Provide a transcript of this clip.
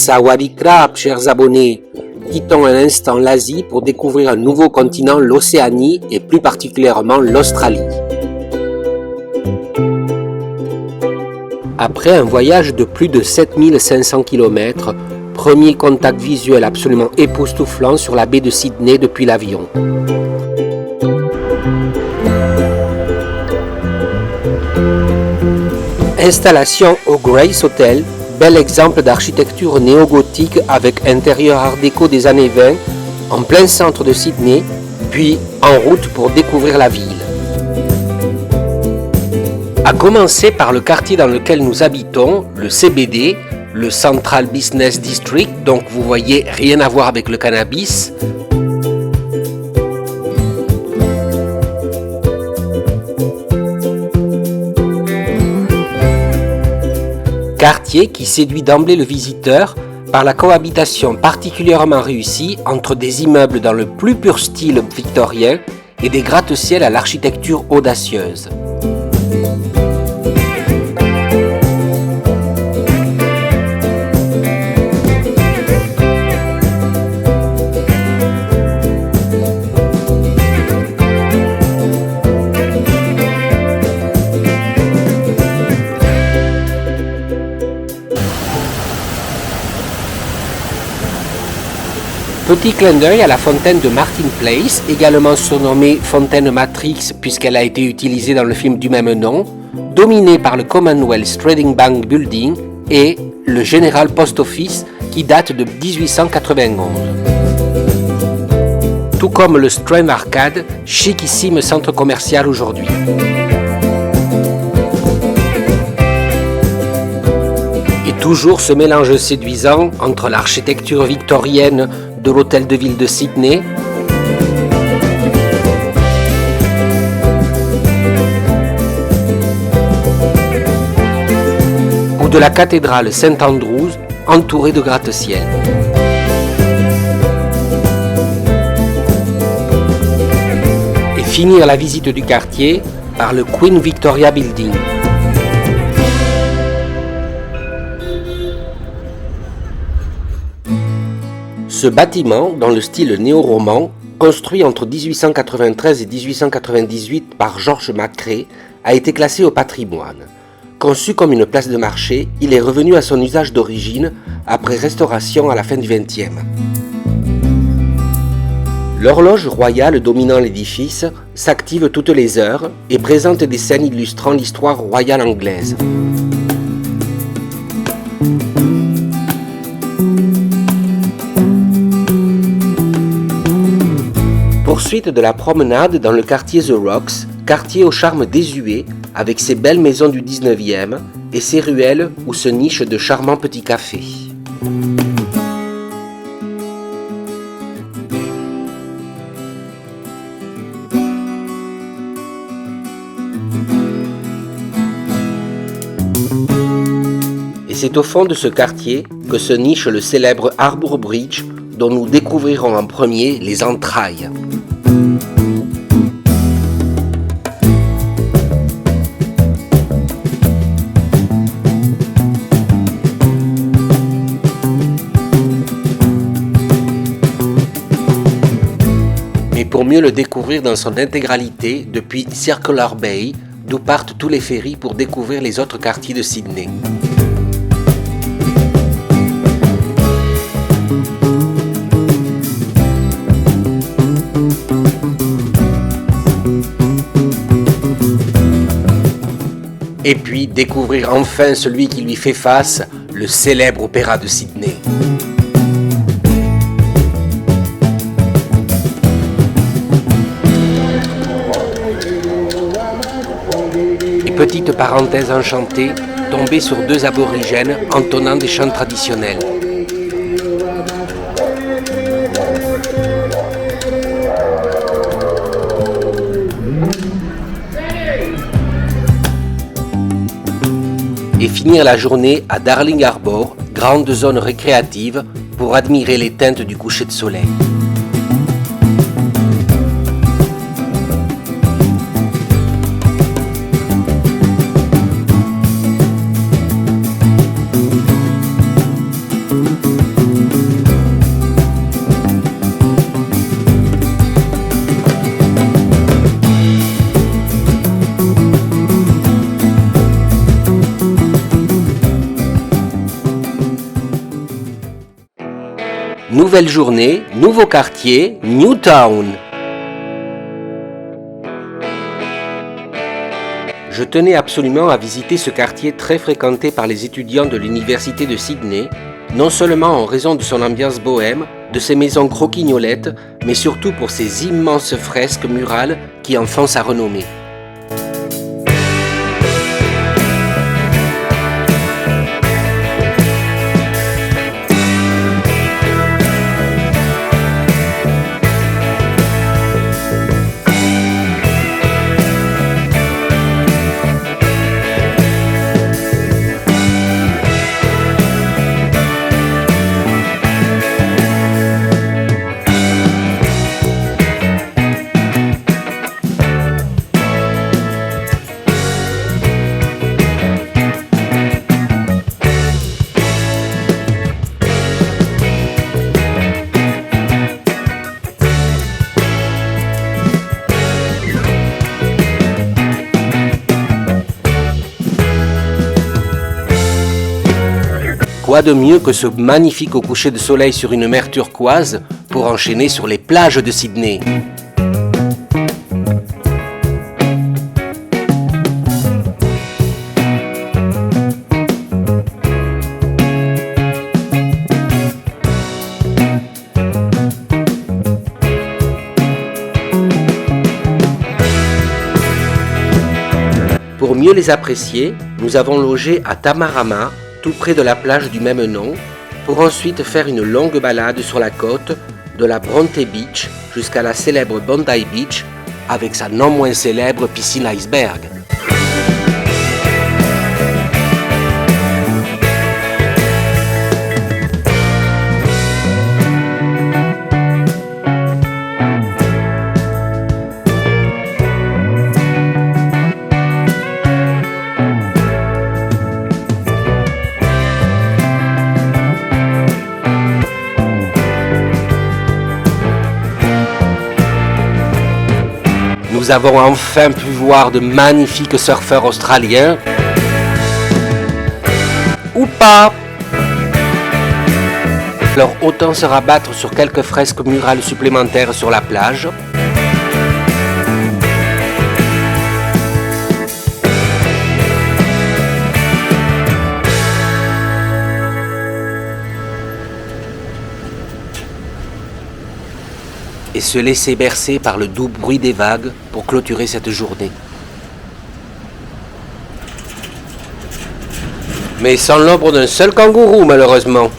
Sawadee krap, chers abonnés. Quittons un instant l'Asie pour découvrir un nouveau continent, l'Océanie et plus particulièrement l'Australie. Après un voyage de plus de 7500 km, premier contact visuel absolument époustouflant sur la baie de Sydney depuis l'avion. Installation au Grace Hotel, bel exemple d'architecture néo-gothique avec intérieur art déco des années 20, en plein centre de Sydney, puis en route pour découvrir la ville. À commencer par le quartier dans lequel nous habitons, le CBD, le Central Business District, donc vous voyez rien à voir avec le cannabis. Quartier qui séduit d'emblée le visiteur par la cohabitation particulièrement réussie entre des immeubles dans le plus pur style victorien et des gratte-ciel à l'architecture audacieuse. Petit clin d'œil à la fontaine de Martin Place, également surnommée fontaine Matrix puisqu'elle a été utilisée dans le film du même nom, dominée par le Commonwealth Trading Bank Building et le General Post Office qui date de 1891. Tout comme le Strand Arcade, chiquissime centre commercial aujourd'hui. Et toujours ce mélange séduisant entre l'architecture victorienne de l'hôtel de ville de Sydney, ou de la cathédrale St Andrews entourée de gratte-ciel. Et finir la visite du quartier par le Queen Victoria Building. Ce bâtiment, dans le style néo-roman, construit entre 1893 et 1898 par George Macrae, a été classé au patrimoine. Conçu comme une place de marché, il est revenu à son usage d'origine après restauration à la fin du XXe. L'horloge royale dominant l'édifice s'active toutes les heures et présente des scènes illustrant l'histoire royale anglaise. Poursuite de la promenade dans le quartier The Rocks, quartier au charme désuet, avec ses belles maisons du 19e et ses ruelles où se nichent de charmants petits cafés. Et c'est au fond de ce quartier que se niche le célèbre Harbour Bridge, dont nous découvrirons en premier les entrailles. Mais pour mieux le découvrir dans son intégralité depuis Circular Bay, d'où partent tous les ferries pour découvrir les autres quartiers de Sydney. Et puis découvrir enfin celui qui lui fait face, le célèbre opéra de Sydney. Et petite parenthèse enchantée, tomber sur deux aborigènes entonnant des chants traditionnels. Et finir la journée à Darling Harbour, grande zone récréative, pour admirer les teintes du coucher de soleil. Nouvelle journée, nouveau quartier, Newtown. Je tenais absolument à visiter ce quartier très fréquenté par les étudiants de l'université de Sydney, non seulement en raison de son ambiance bohème, de ses maisons croquignolettes, mais surtout pour ses immenses fresques murales qui en font sa renommée. Quoi de mieux que ce magnifique au coucher de soleil sur une mer turquoise pour enchaîner sur les plages de Sydney. Pour mieux les apprécier, nous avons logé à Tamarama, tout près de la plage du même nom, pour ensuite faire une longue balade sur la côte de la Bronte Beach jusqu'à la célèbre Bondi Beach avec sa non moins célèbre piscine iceberg. Nous avons enfin pu voir de magnifiques surfeurs australiens. Ou pas. Alors autant se rabattre sur quelques fresques murales supplémentaires sur la plage. Et se laisser bercer par le doux bruit des vagues pour clôturer cette journée. Mais sans l'ombre d'un seul kangourou, malheureusement.